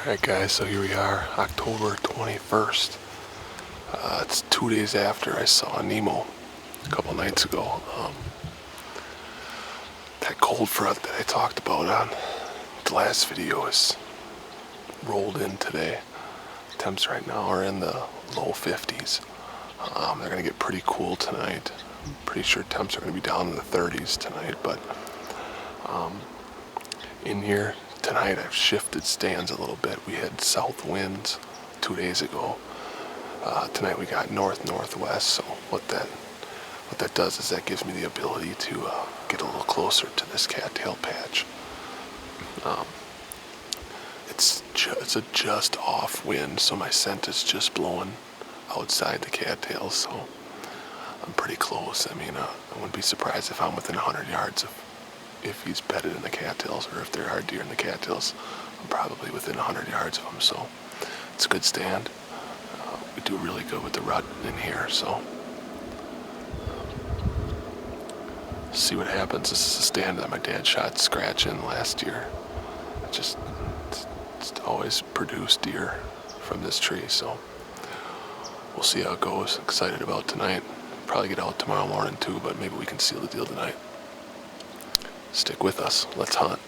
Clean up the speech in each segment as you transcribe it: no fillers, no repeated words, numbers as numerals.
Alright guys, so here we are, October 21st. It's 2 days after I saw Nemo a couple nights ago. That cold front that I talked about on the last video is rolled in today. Temps right now are in the low 50s. They're going to get pretty cool tonight. I'm pretty sure temps are going to be down in the 30s tonight, but in here tonight I've shifted stands a little bit. We had south winds 2 days ago. Tonight we got north-northwest, so what that does is that gives me the ability to get a little closer to this cattail patch. It's a just off wind, so my scent is just blowing outside the cattails, so I'm pretty close. I mean, I wouldn't be surprised if I'm within 100 yards of if he's bedded in the cattails, or if there are deer in the cattails. I'm probably within 100 yards of him, so it's a good stand. We do really good with the rut in here, so see what happens. This is a stand that my dad shot scratch in last year. It's always produced deer from this tree, so we'll see how it goes. Excited about tonight. Probably get out tomorrow morning too, but maybe we can seal the deal tonight. Stick with us. Let's hunt.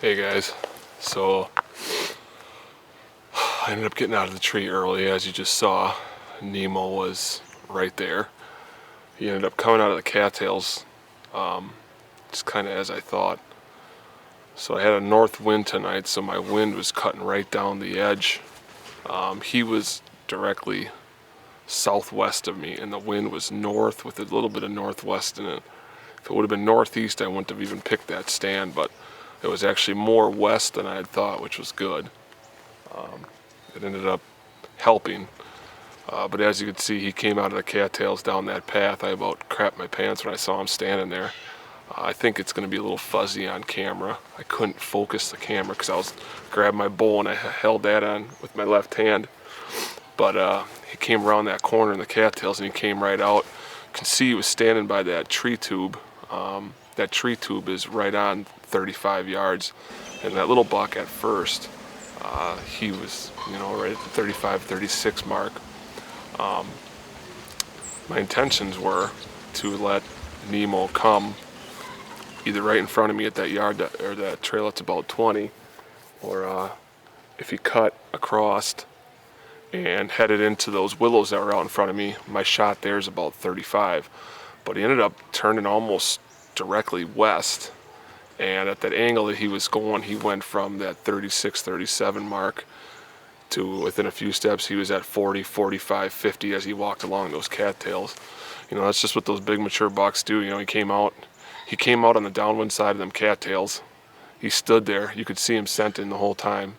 Hey guys, so I ended up getting out of the tree early, as you just saw. Nemo was right there. He ended up coming out of the cattails, just kind of as I thought. So I had a north wind tonight, so my wind was cutting right down the edge. He was directly southwest of me, and the wind was north with a little bit of northwest in it. If it would have been northeast, I wouldn't have even picked that stand, but it was actually more west than I had thought, which was good. It ended up helping. But as you can see, he came out of the cattails down that path. I about crapped my pants when I saw him standing there. I think it's going to be a little fuzzy on camera. I couldn't focus the camera because I was grabbing my bowl and I held that on with my left hand. But he came around that corner in the cattails and he came right out. You can see he was standing by that tree tube. That tree tube is right on 35 yards. And that little buck at first, he was, right at the 35, 36 mark. My intentions were to let Nemo come either right in front of me at that yard or that trail that's about 20, or if he cut across and headed into those willows that were out in front of me, my shot there is about 35. But he ended up turning almost directly west, and at that angle that he was going, he went from that 36, 37 mark to within a few steps he was at 40, 45, 50 as he walked along those cattails. That's just what those big mature bucks do. He came out on the downwind side of them cattails. He stood there. You could see him scenting the whole time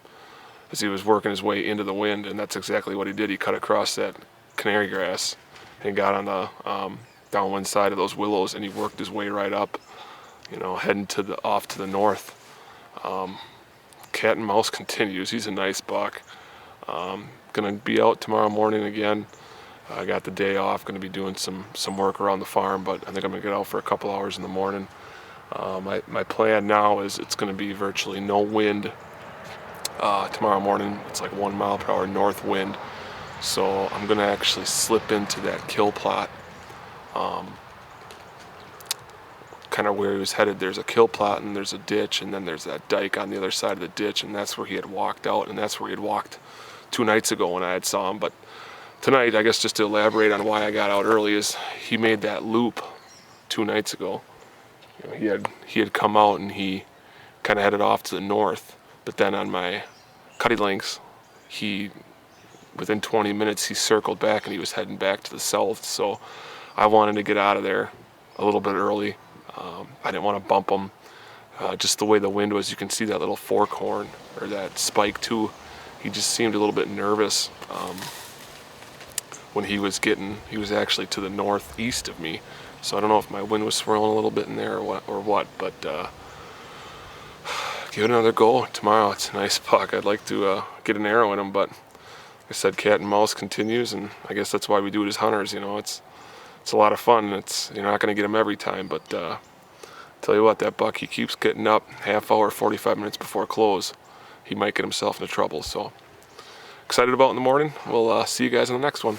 as he was working his way into the wind, and that's exactly what he did. He cut across that canary grass and got on the downwind side of those willows, and he worked his way right up, heading off to the north. Cat and mouse continues. He's a nice buck. Gonna be out tomorrow morning again. I got the day off. Gonna be doing some work around the farm, but I think I'm gonna get out for a couple hours in the morning. My plan now is it's gonna be virtually no wind tomorrow morning. It's like 1 mile per hour north wind. So I'm gonna actually slip into that kill plot. Kind of where he was headed, there's a kill plot and there's a ditch, and then there's that dike on the other side of the ditch, and that's where he had walked out, and that's where he had walked 2 nights ago when I had saw him. But tonight, I guess just to elaborate on why I got out early, is he made that loop 2 nights ago. He had come out and he kind of headed off to the north, but then on my cutting lengths, within 20 minutes he circled back and he was heading back to the south. So I wanted to get out of there a little bit early. I didn't want to bump him. Just the way the wind was, you can see that little fork horn or that spike too. He just seemed a little bit nervous when he was actually to the northeast of me. So I don't know if my wind was swirling a little bit in there or what, but give it another go tomorrow. It's a nice buck. I'd like to get an arrow in him, but like I said, cat and mouse continues, and I guess that's why we do it as hunters. It's a lot of fun. You're not going to get him every time, but tell you what, that buck, he keeps getting up half hour, 45 minutes before close. He might get himself into trouble. So excited about in the morning. We'll see you guys in the next one.